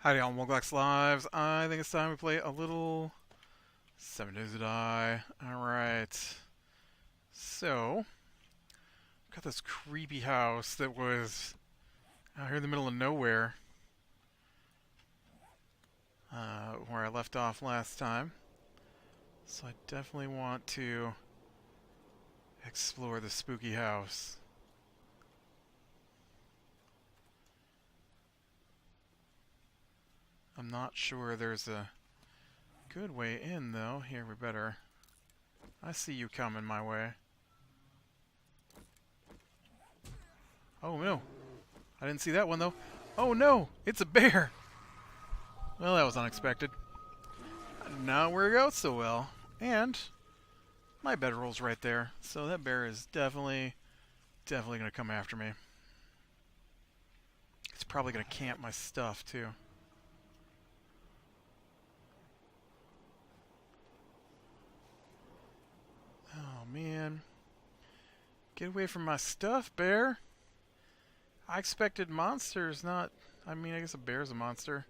Howdy all Moglax Lives. I think it's time we play a little 7 Days to Die. Alright. So, got this creepy house that was out here in the middle of nowhere. Where I left off last time. So I definitely want to explore the spooky house. I'm not sure there's a good way in, though. Here, we better... I see you coming my way. Oh, no. I didn't see that one, though. Oh, no! It's a bear! Well, that was unexpected. Not where it goes so well. And my bedroll's right there. So that bear is definitely going to come after me. It's probably going to camp my stuff, too. Oh, man. Get away from my stuff, bear. I expected monsters, not... I mean, I guess a bear's a monster.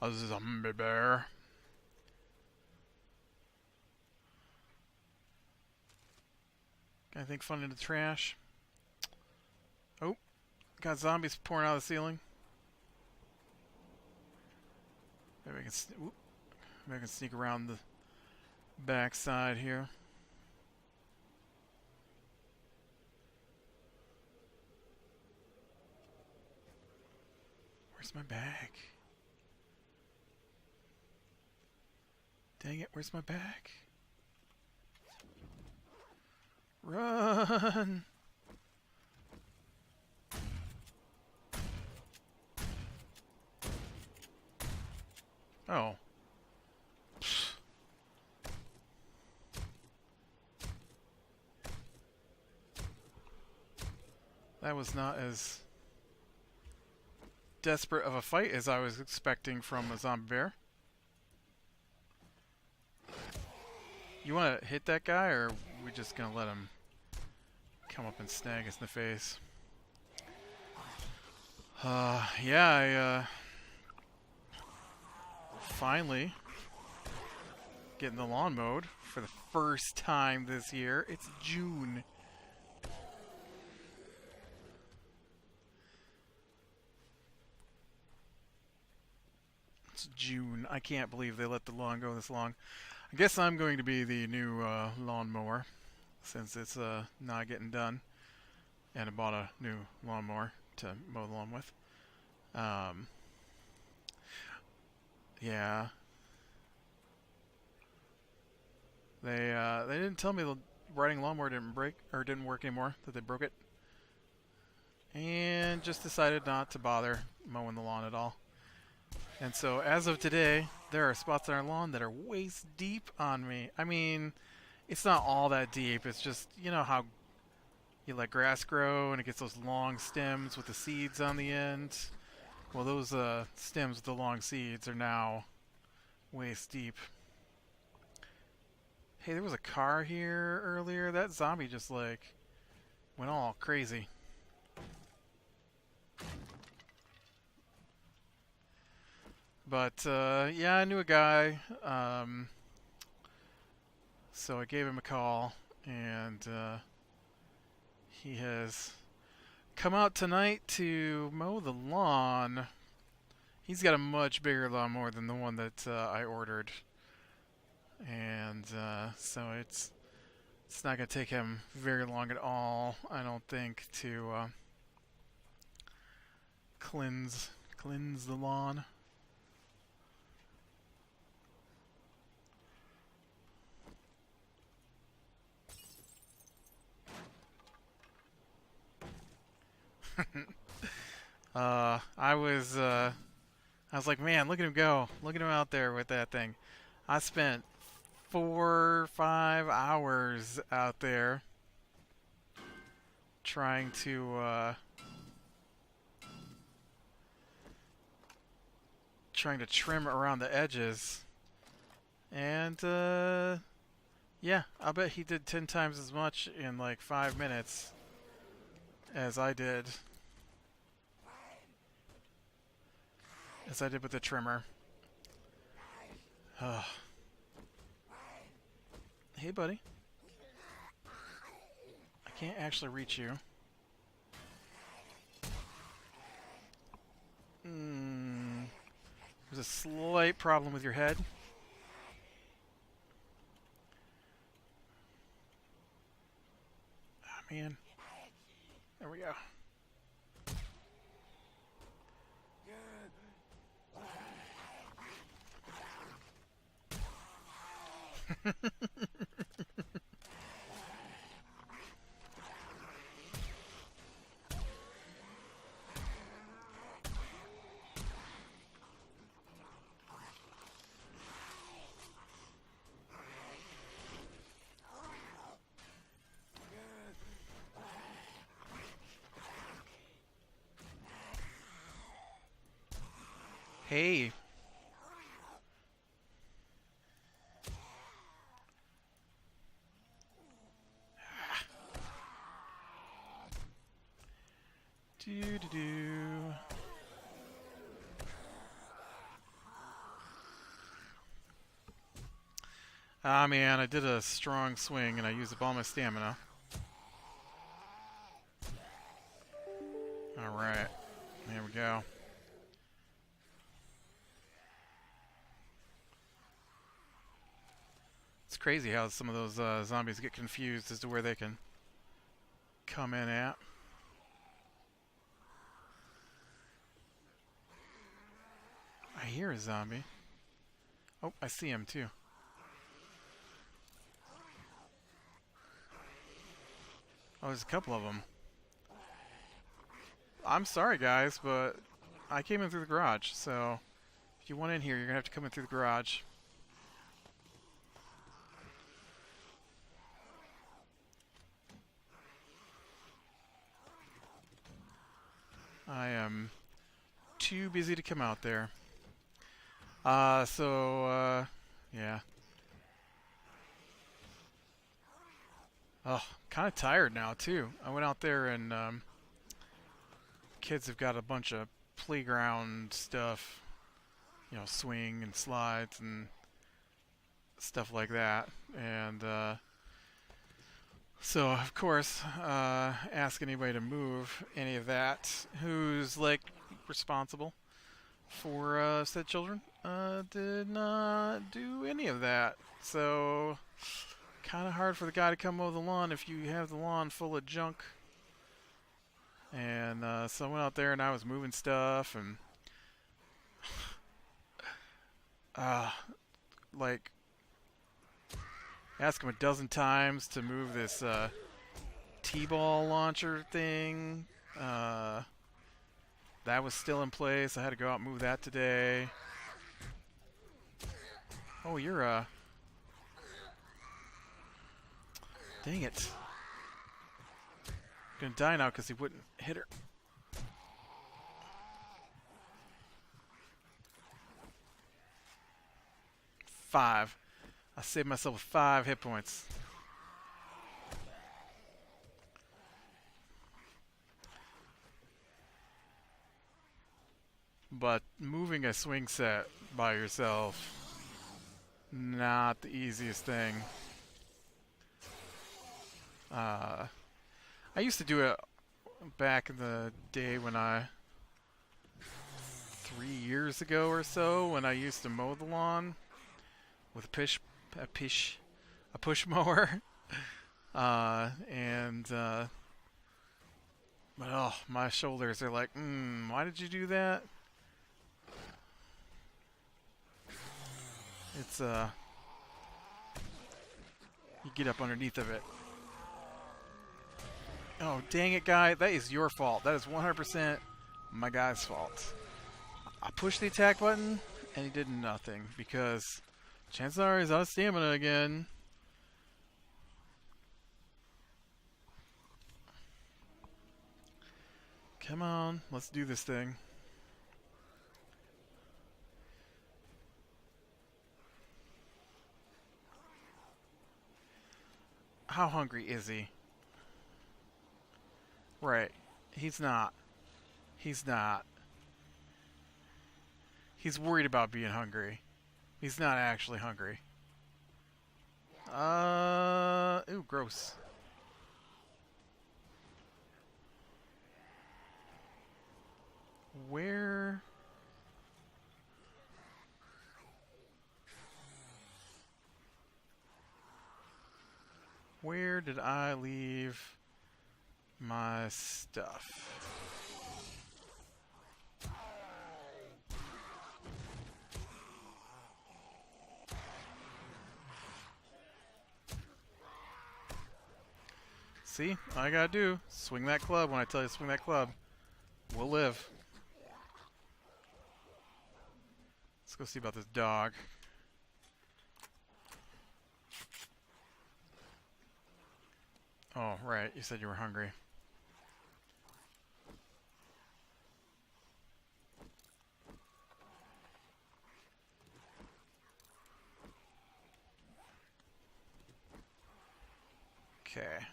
A zombie bear. Anything fun in the trash? Oh. Got zombies pouring out of the ceiling. Maybe I can sneak around the back side here. Where's my bag? Dang it, where's my bag? Run! Oh. Pfft. That was not as desperate of a fight as I was expecting from a zombie bear. You want to hit that guy, or are we just going to let him come up and snag us in the face? Yeah, finally getting the lawn mowed for the first time this year. It's June. It's June. I can't believe they let the lawn go this long. I guess I'm going to be the new lawnmower since it's not getting done. And I bought a new lawnmower to mow the lawn with. Yeah. They didn't tell me the riding lawnmower didn't work anymore, that they broke it. And just decided not to bother mowing the lawn at all. And so, as of today, there are spots on our lawn that are waist deep on me. I mean, it's not all that deep. It's just, you know how you let grass grow and it gets those long stems with the seeds on the end? Well, those stems with the long seeds are now waist deep. Hey, there was a car here earlier. That zombie just, like, went all crazy. But, yeah, I knew a guy, so I gave him a call, and he has come out tonight to mow the lawn. He's got a much bigger lawnmower than the one that I ordered, and so it's not going to take him very long at all, I don't think, to cleanse the lawn. I was like, man, look at him go. Look at him out there with that thing. I spent 4 or 5 hours out there trying to trim around the edges. And yeah, I'll bet he did 10 times as much in like 5 minutes as I did. as I did with the trimmer. Hey, buddy. I can't actually reach you. There's a slight problem with your head. Ah, man. There we go. Hey. Do. Ah, man, I did a strong swing and I used up all my stamina. Alright. There we go. It's crazy how some of those zombies get confused as to where they can come in at. I hear a zombie. Oh, I see him too. Oh, there's a couple of them. I'm sorry, guys, but I came in through the garage, so if you want in here, you're going to have to come in through the garage. I am too busy to come out there. Yeah. Oh, kind of tired now, too. I went out there and kids have got a bunch of playground stuff, you know, swing and slides and stuff like that. And so, of course, ask anybody to move any of that who's, like, responsible for said children. Did not do any of that. So, kind of hard for the guy to come mow the lawn if you have the lawn full of junk. And so I went out there and I was moving stuff and like ask him a dozen times to move this T-ball launcher thing. That was still in place. I had to go out and move that today. Oh, you're dang it. Gonna die now because he wouldn't hit her. Five. I saved myself 5 hit points. But moving a swing set by yourself, not the easiest thing. I used to do it back in the day when 3 years ago or so, when I used to mow the lawn with a push mower. But oh, my shoulders are like, why did you do that? It's you get up underneath of it. Oh, dang it, guy. That is your fault. That is 100% my guy's fault. I pushed the attack button, and he did nothing, because chances are he's out of stamina again. Come on, let's do this thing. How hungry is he? Right. He's not. He's not. He's worried about being hungry. He's not actually hungry. Ooh, gross. Where? Where did I leave my stuff? See, all I gotta do, swing that club when I tell you to swing that club. We'll live. Let's go see about this dog. Oh, right, you said you were hungry. Okay.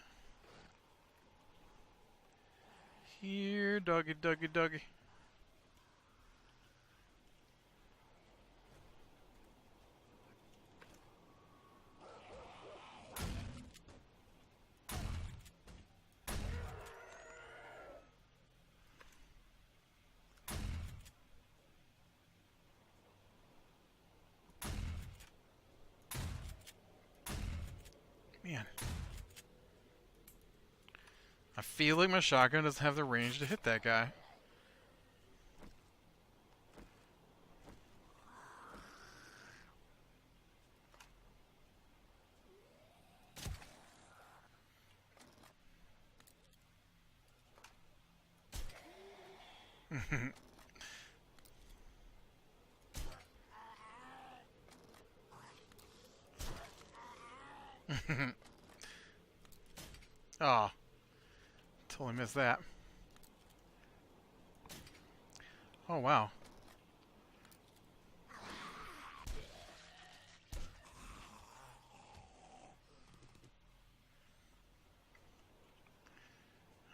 Here, doggy, doggy, doggy. Man. I feel like my shotgun doesn't have the range to hit that guy. Oh, totally missed that. Oh, wow.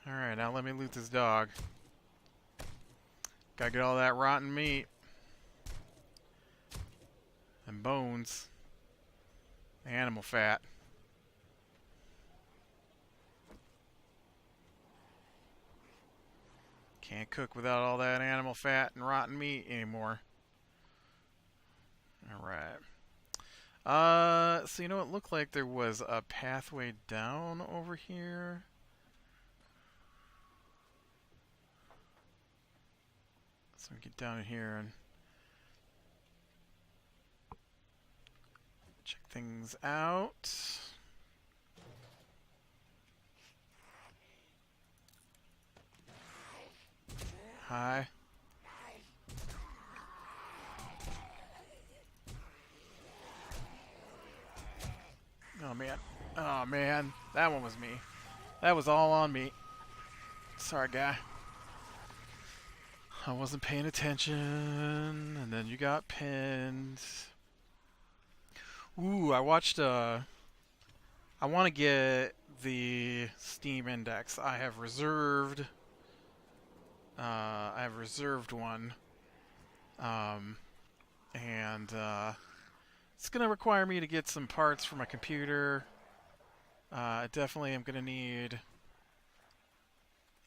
Alright, now let me loot this dog. Gotta get all that rotten meat. And bones. Animal fat. Can't cook without all that animal fat and rotten meat anymore. Alright. So you know, it looked like there was a pathway down over here. So we get down in here and check things out. Hi. Oh man. Oh man. That one was me. That was all on me. Sorry, guy. I wasn't paying attention, and then you got pinned. Ooh, I watched, I want to get the Steam Index. I have reserved one. And it's going to require me to get some parts for my computer. I definitely am going to need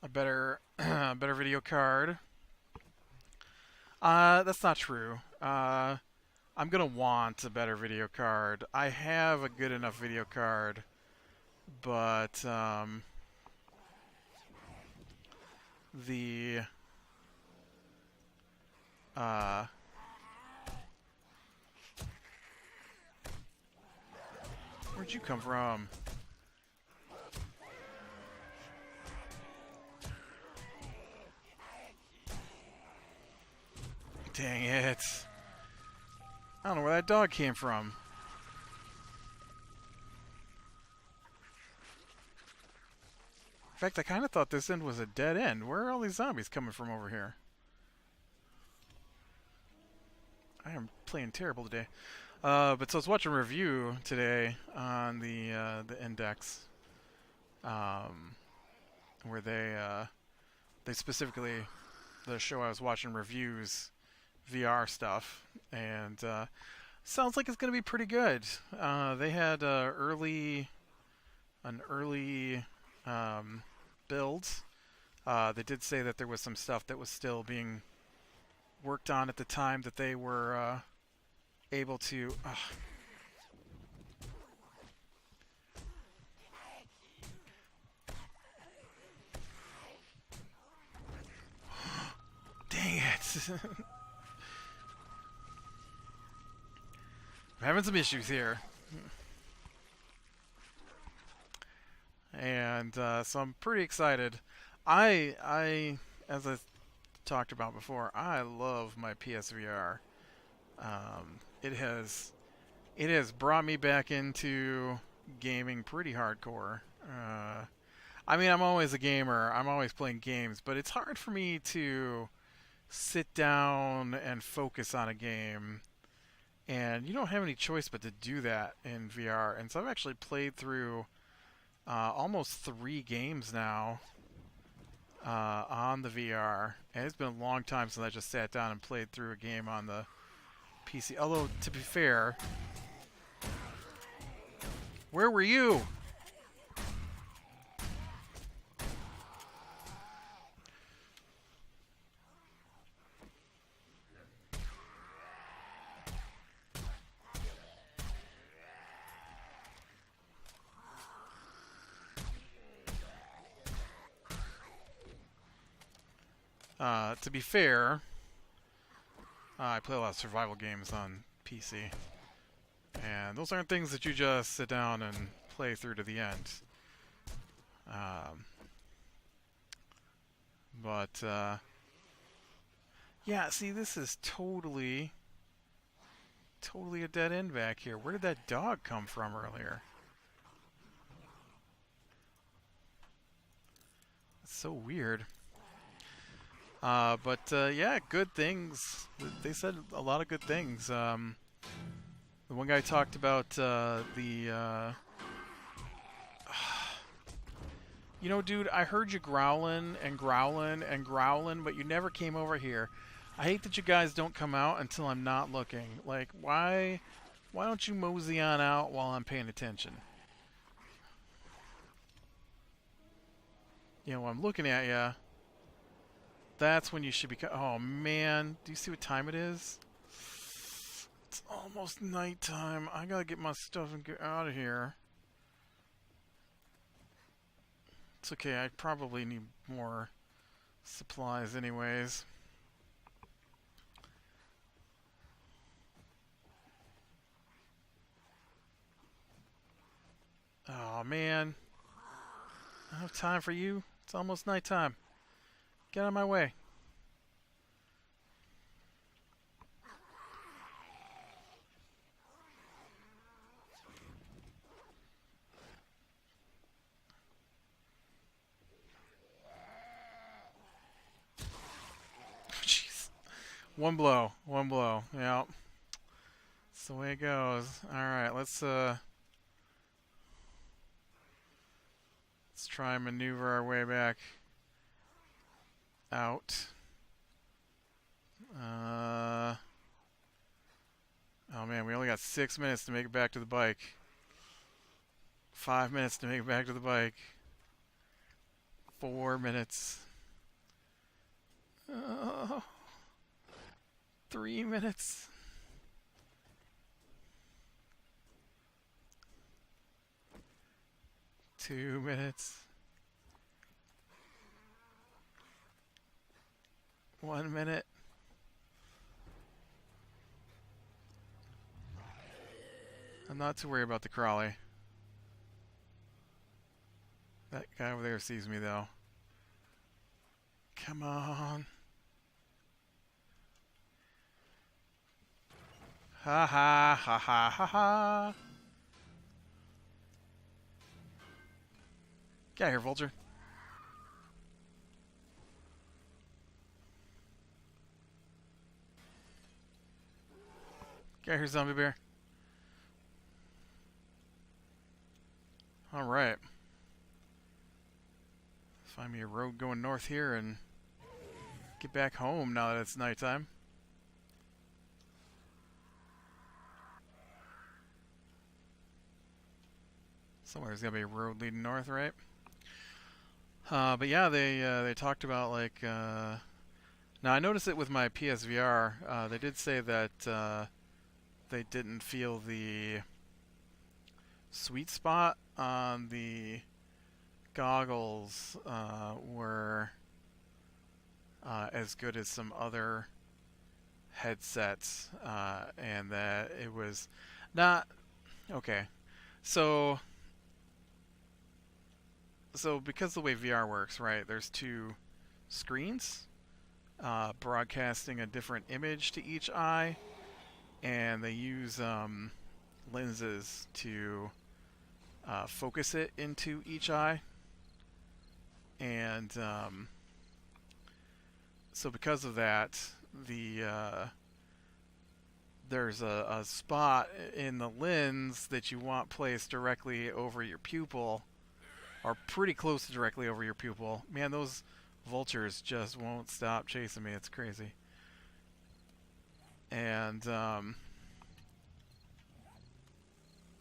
a better, better video card. That's not true. I'm going to want a better video card. I have a good enough video card, but the where'd you come from? Dang it. I don't know where that dog came from. In fact, I kind of thought this end was a dead end. Where are all these zombies coming from over here? I am playing terrible today. But so I was watching a review today on the Index, where they specifically, the show I was watching reviews, VR stuff, and sounds like it's going to be pretty good. They had an early um, build. They did say that there was some stuff that was still being worked on at the time that they were able to. Dang it! I'm having some issues here. And so I'm pretty excited. As I talked about before, I love my PSVR. It has brought me back into gaming pretty hardcore. I mean, I'm always a gamer. I'm always playing games, but it's hard for me to sit down and focus on a game. And you don't have any choice but to do that in VR. And so I've actually played through almost 3 games now on the VR. And it's been a long time since I just sat down and played through a game on the PC. Although, to be fair, where were you? To be fair, I play a lot of survival games on PC. And those aren't things that you just sit down and play through to the end. Um, but, yeah, see, this is totally a dead end back here. Where did that dog come from earlier? It's so weird. But yeah, good things. They said a lot of good things. The one guy talked about you know, dude, I heard you growling and growling and growling, but you never came over here. I hate that you guys don't come out until I'm not looking. Like, why don't you mosey on out while I'm paying attention? You know, when I'm looking at you, that's when you should be. Oh man, do you see what time it is? It's almost nighttime. I gotta get my stuff and get out of here. It's okay, I probably need more supplies anyways. Oh man, I don't have time for you. It's almost nighttime. Get out of my way. Jeez. One blow. Yeah. That's the way it goes. Alright, let's try and maneuver our way back out. Oh man, we only got 6 minutes to make it back to the bike. 5 minutes to make it back to the bike. 4 minutes. 3 minutes. Two minutes. 1 minute. I'm not too worried about the crawly. That guy over there sees me though. Come on. Ha ha ha ha ha ha. Get out here, vulture. Get out here, zombie bear. Alright. Find me a road going north here and get back home now that it's nighttime. Somewhere's gotta be a road leading north, right? But yeah, they talked about like now I noticed it with my PSVR. They did say that they didn't feel the sweet spot on the goggles were as good as some other headsets, and that it was not okay. So because the way VR works, right? There's two screens broadcasting a different image to each eye, and they use lenses to focus it into each eye. And so because of that, there's a spot in the lens that you want placed directly over your pupil, or pretty close to directly over your pupil. Man, those vultures just won't stop chasing me. It's crazy. And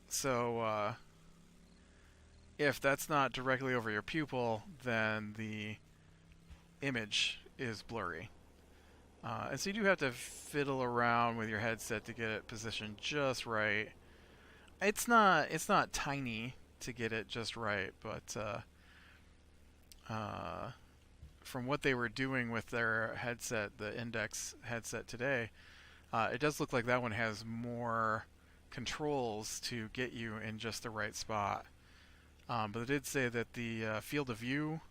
so if that's not directly over your pupil, then the image is blurry. And so you do have to fiddle around with your headset to get it positioned just right. It's not tiny to get it just right, but from what they were doing with their headset, the Index headset today, it does look like that one has more controls to get you in just the right spot. But they did say that the field of view,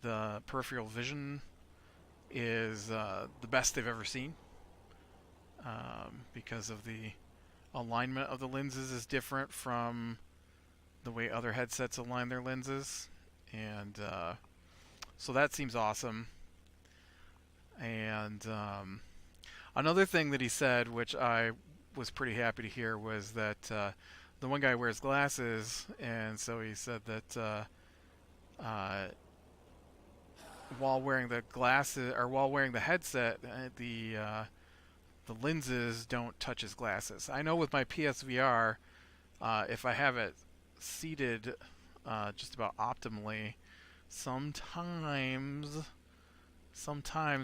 the peripheral vision, is the best they've ever seen, because of the alignment of the lenses is different from the way other headsets align their lenses, and so that seems awesome. And another thing that he said, which I was pretty happy to hear, was that the one guy wears glasses, and so he said that while wearing the glasses, or while wearing the headset, the lenses don't touch his glasses. I know with my PSVR, if I have it seated just about optimally, sometimes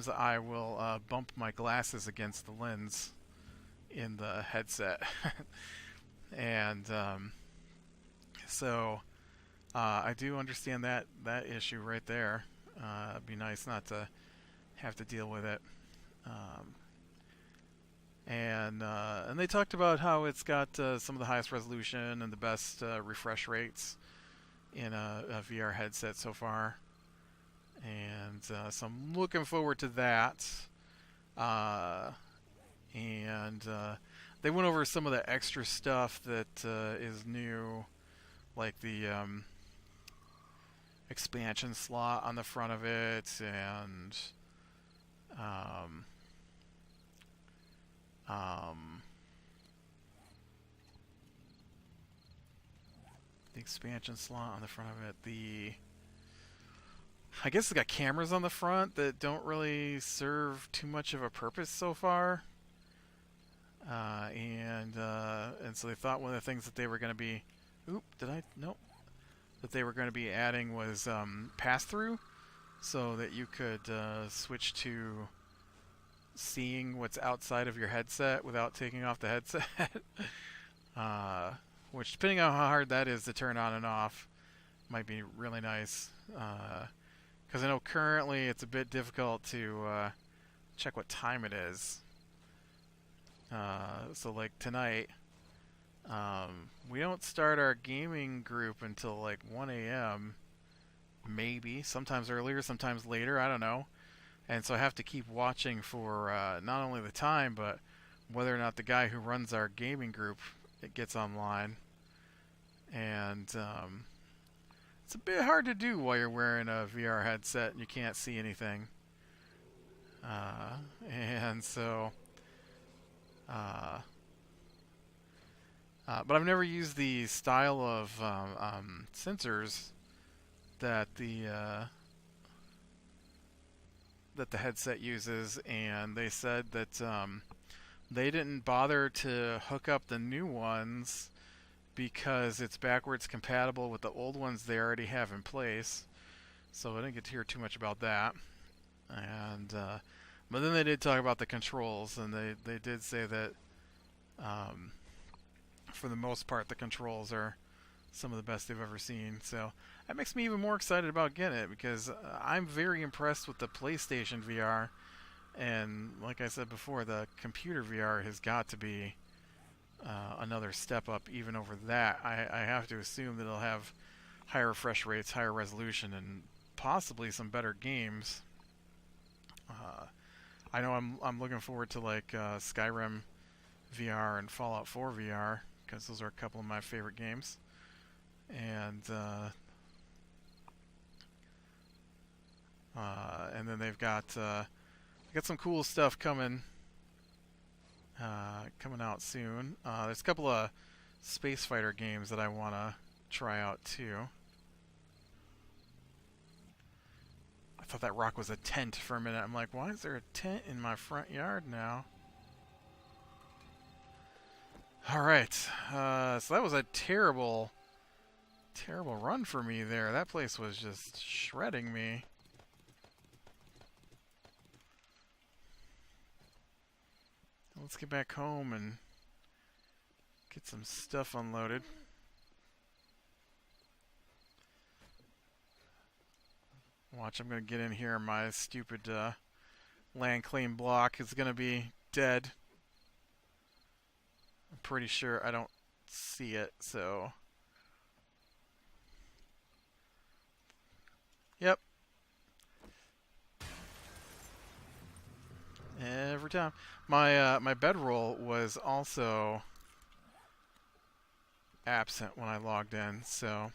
I will bump my glasses against the lens in the headset. And so I do understand that issue right there. It'd be nice not to have to deal with it. And they talked about how it's got some of the highest resolution and the best refresh rates in a VR headset so far. And so I'm looking forward to that. And they went over some of the extra stuff that is new, like the expansion slot on the front of it, and the expansion slot on the front of it. I guess it's got cameras on the front that don't really serve too much of a purpose so far. And so they thought one of the things that they were going to be, nope, that they were going to be adding was pass-through, so that you could switch to seeing what's outside of your headset without taking off the headset. Which, depending on how hard that is to turn on and off, might be really nice. Because I know currently it's a bit difficult to check what time it is. So like tonight, we don't start our gaming group until like 1 a.m. Maybe, sometimes earlier, sometimes later, I don't know. And so I have to keep watching for not only the time, but whether or not the guy who runs our gaming group gets online. And it's a bit hard to do while you're wearing a VR headset and you can't see anything. And so... but I've never used the style of sensors that the headset uses, and they said that they didn't bother to hook up the new ones because it's backwards compatible with the old ones they already have in place. So I didn't get to hear too much about that. And but then they did talk about the controls, and they did say that um, for the most part the controls are some of the best they've ever seen. So that makes me even more excited about getting it, because I'm very impressed with the PlayStation VR. And like I said before, the computer VR has got to be another step up even over that. I have to assume that it'll have higher refresh rates, higher resolution, and possibly some better games. I know I'm looking forward to like Skyrim VR and Fallout 4 VR, because those are a couple of my favorite games. And then they've got some cool stuff coming out soon. There's a couple of space fighter games that I want to try out too. I thought that rock was a tent for a minute. I'm like, why is there a tent in my front yard now? Alright, so that was a terrible run for me there. That place was just shredding me. Let's get back home and get some stuff unloaded. Watch, I'm going to get in here. My stupid land claim block is going to be dead. I'm pretty sure I don't see it, so... Yep. Every time. My bedroll was also absent when I logged in, so...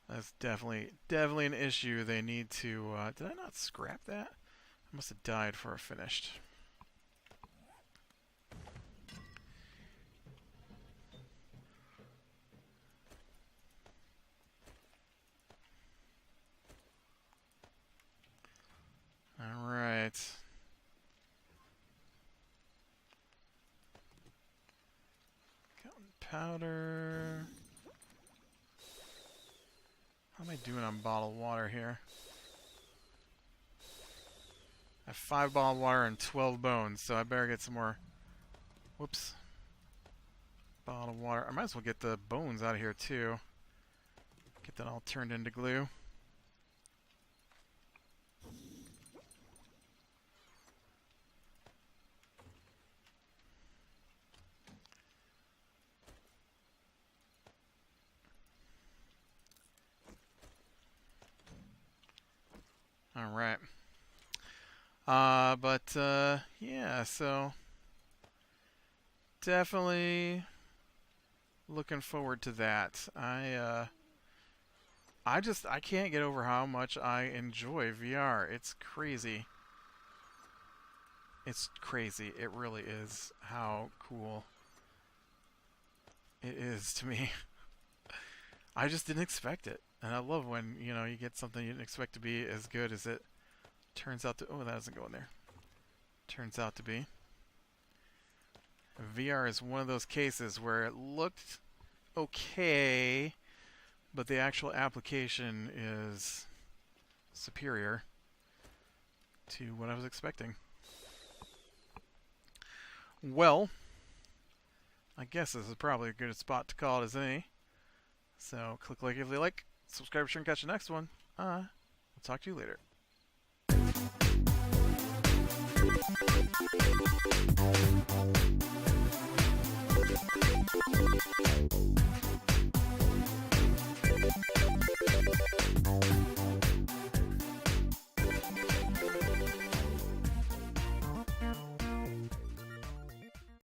That's definitely an issue they need to... did I not scrap that? I must have died before I finished. Alright. Gunpowder... How am I doing on bottled water here? I have 5 bottled water and 12 bones, so I better get some more... Whoops. Bottled water. I might as well get the bones out of here, too. Get that all turned into glue. Alright. Yeah, so definitely looking forward to that. I can't get over how much I enjoy VR. It's crazy. It's crazy. It really is how cool it is to me. I just didn't expect it. And I love when, you know, you get something you didn't expect to be as good as it turns out to... Oh, that doesn't go in there. Turns out to be. VR is one of those cases where it looked okay, but the actual application is superior to what I was expecting. Well, I guess this is probably a good spot to call it as any. So click like if you like, subscribe, sure, and catch the next one. We'll talk to you later.